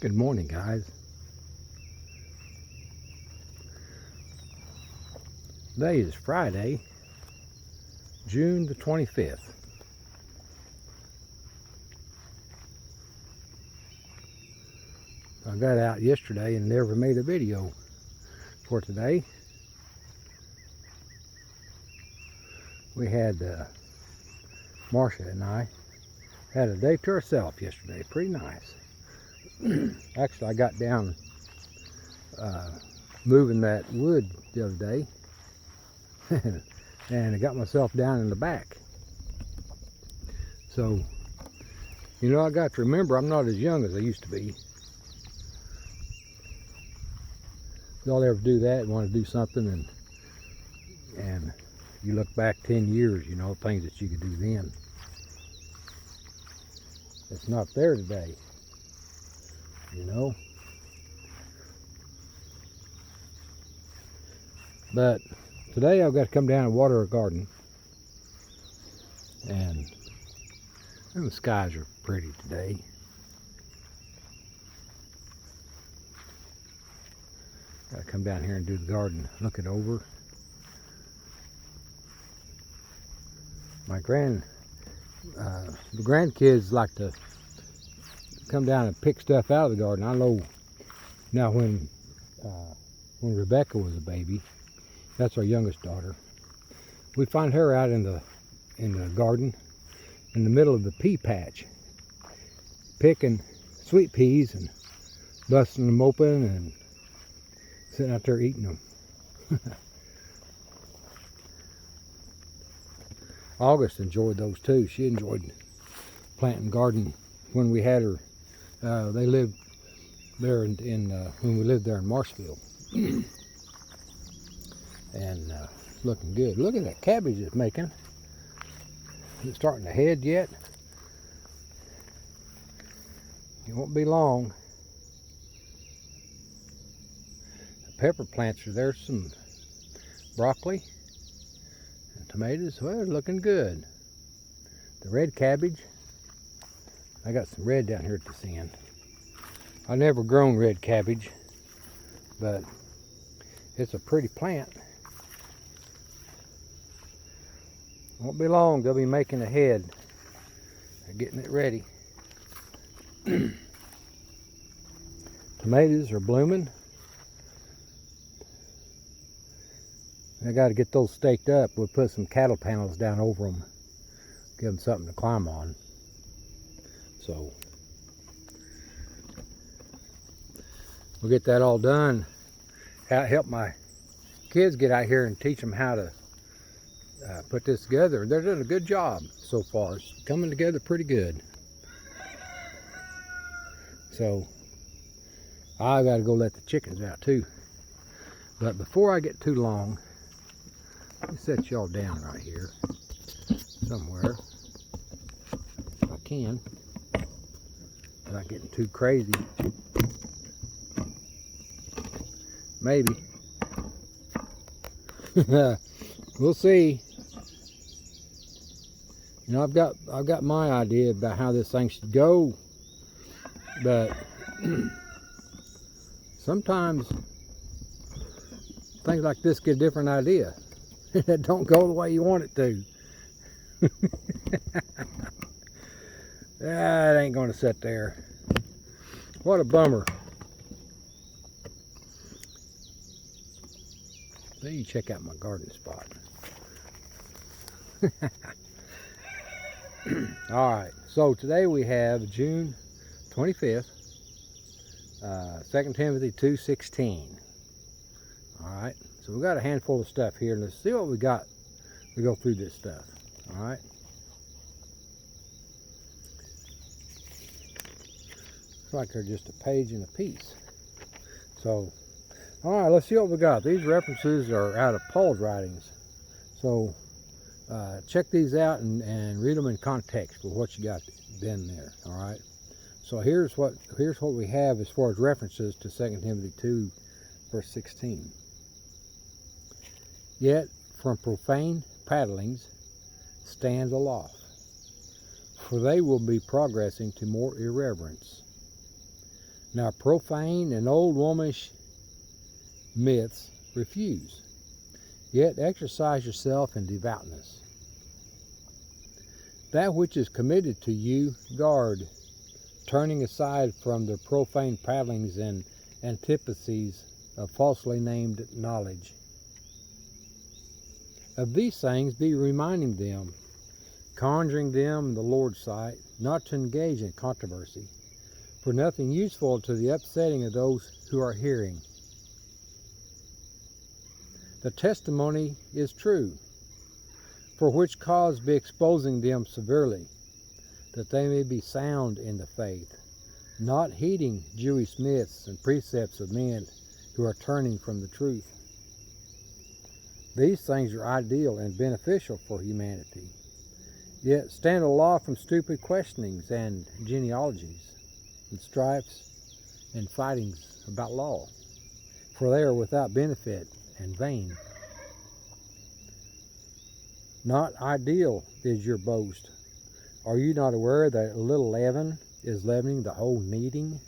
Good morning, guys. Today is Friday, June the 25th. I got out yesterday and never made a video for today. We had, Marcia and I had a day to ourselves yesterday. Pretty nice. Actually, I got down moving that wood the other day and I got myself down in the back. So, you know, I got to remember I'm not as young as I used to be. Y'all ever do that, want to do something and you look back 10 years, you know, things that you could do then. It's not there today, you know. But today I've got to come down and water a garden, and the skies are pretty today. Got to come down here and do the garden, look it over. The grandkids like to come down and pick stuff out of the garden. I know now when Rebecca was a baby, that's our youngest daughter, we find her out in the garden in the middle of the pea patch, picking sweet peas and busting them open and sitting out there eating them. August enjoyed those too. She enjoyed planting garden when we had her. They lived there when we lived there in Marshville. And looking good. Look at that cabbage it's making. It's starting to head yet. It won't be long. The pepper plants are there. Some broccoli and tomatoes. Well, they're looking good. The red cabbage. I got some red down here at this end. I've never grown red cabbage, but it's a pretty plant. Won't be long, they'll be making a head. They're getting it ready. Tomatoes are blooming. I got to get those staked up. We'll put some cattle panels down over them. Give them something to climb on. So, we'll get that all done. Help my kids get out here and teach them how to put this together. They're doing a good job so far. It's coming together pretty good. So I got to go let the chickens out too. But before I get too long, let me set y'all down right here somewhere if I can, without getting too crazy. Maybe. We'll see. You know, I've got my idea about how this thing should go, but sometimes things like this get a different idea. It don't go the way you want it to. That ain't gonna sit there. What a bummer. Let you check out my garden spot. Alright, so today we have June 25th, 2 Timothy 2:16. Alright, so we got a handful of stuff here. Let's see what we got. We go through this stuff. Alright. Looks like they're just a page and a piece. So, alright, let's see what we got. These references are out of Paul's writings. So, check these out and read them in context with what you got then there. Alright. So here's what we have as far as references to 2 Timothy 2 verse 16. Yet from profane prattlings stand aloof, for they will be progressing to more irreverence. Now profane and old womanish myths refuse, yet exercise yourself in devoutness. That which is committed to you, guard, turning aside from the profane prattlings and antitheses of falsely named knowledge. Of these things be reminding them, conjuring them in the Lord's sight, not to engage in controversy, for nothing useful to the upsetting of those who are hearing. The testimony is true, for which cause be exposing them severely, that they may be sound in the faith, not heeding Jewish myths and precepts of men who are turning from the truth. These things are ideal and beneficial for humanity, yet stand aloft from stupid questionings and genealogies, and strifes and fightings about law, for they are without benefit and vain. Not ideal is your boast. Are you not aware that a little leaven is leavening the whole kneading?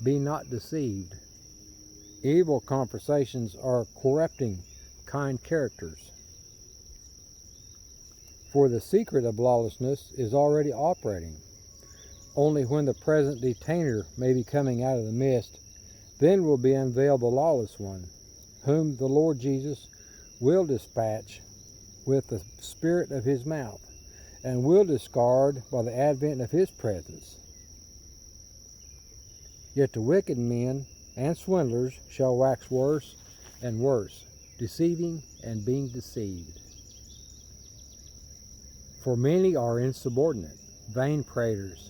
Be not deceived. Evil conversations are corrupting kind characters. For the secret of lawlessness is already operating. Only when the present detainer may be coming out of the midst, then will be unveiled the lawless one, whom the Lord Jesus will dispatch with the spirit of his mouth, and will discard by the advent of his presence. Yet the wicked men and swindlers shall wax worse and worse, deceiving and being deceived. For many are insubordinate, vain praters,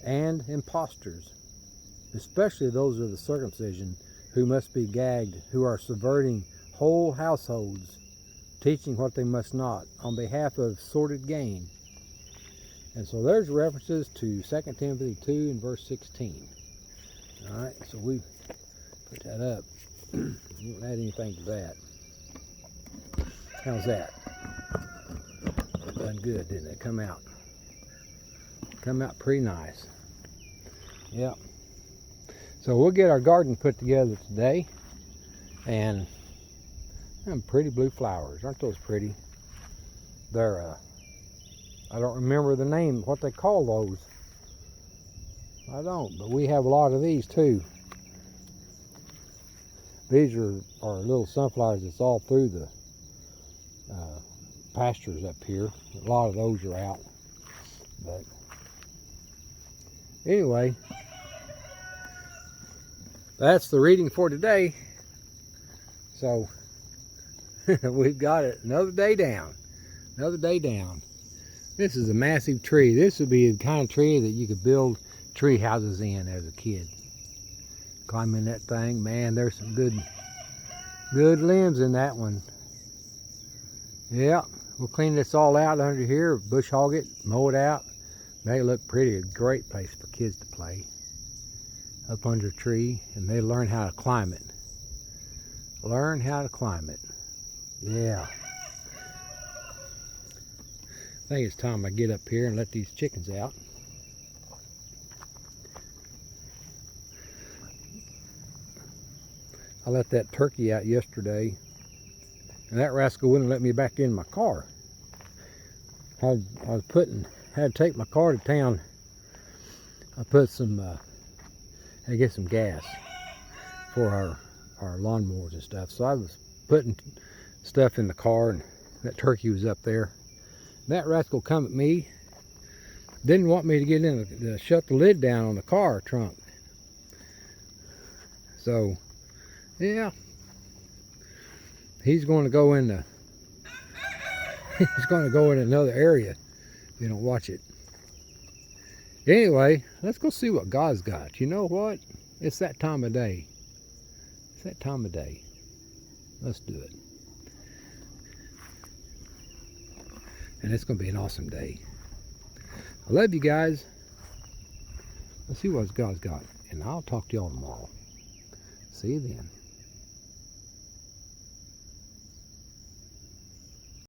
and impostors, especially those of the circumcision, who must be gagged, who are subverting whole households, teaching what they must not, on behalf of sordid gain. And so there's references to 2 Timothy 2 and verse 16. All right, so we put that up. Won't add anything to that. How's that? Done good, didn't it? Come out pretty nice. Yep. So we'll get our garden put together today, and some pretty blue flowers. Aren't those pretty? They're I don't remember the name, what they call those. I don't, but we have a lot of these too. These are little sunflowers that's all through the pastures up here. A lot of those are out. But anyway, that's the reading for today. So we've got it another day down. Another day down. This is a massive tree. This would be the kind of tree that you could build tree houses in as a kid. Climb in that thing, man, there's some good limbs in that one. Yeah, we'll clean this all out under here, bush hog it, mow it out, make it look pretty. A great place for kids to play. Up under a tree, and they learn how to climb it. Learn how to climb it. Yeah. I think it's time I get up here and let these chickens out. I let that turkey out yesterday, and that rascal wouldn't let me back in my car. I had to take my car to town. I put some, had to get some gas for our lawnmowers and stuff. So I was putting stuff in the car, and that turkey was up there. That rascal come at me, didn't want me to get in, to shut the lid down on the car trunk. So, yeah, he's going to go in he's going to go in another area if you don't watch it. Anyway, let's go see what God's got. You know what? It's that time of day. It's that time of day. Let's do it. And it's going to be an awesome day. I love you guys. Let's see what God's got. And I'll talk to y'all tomorrow. See you then.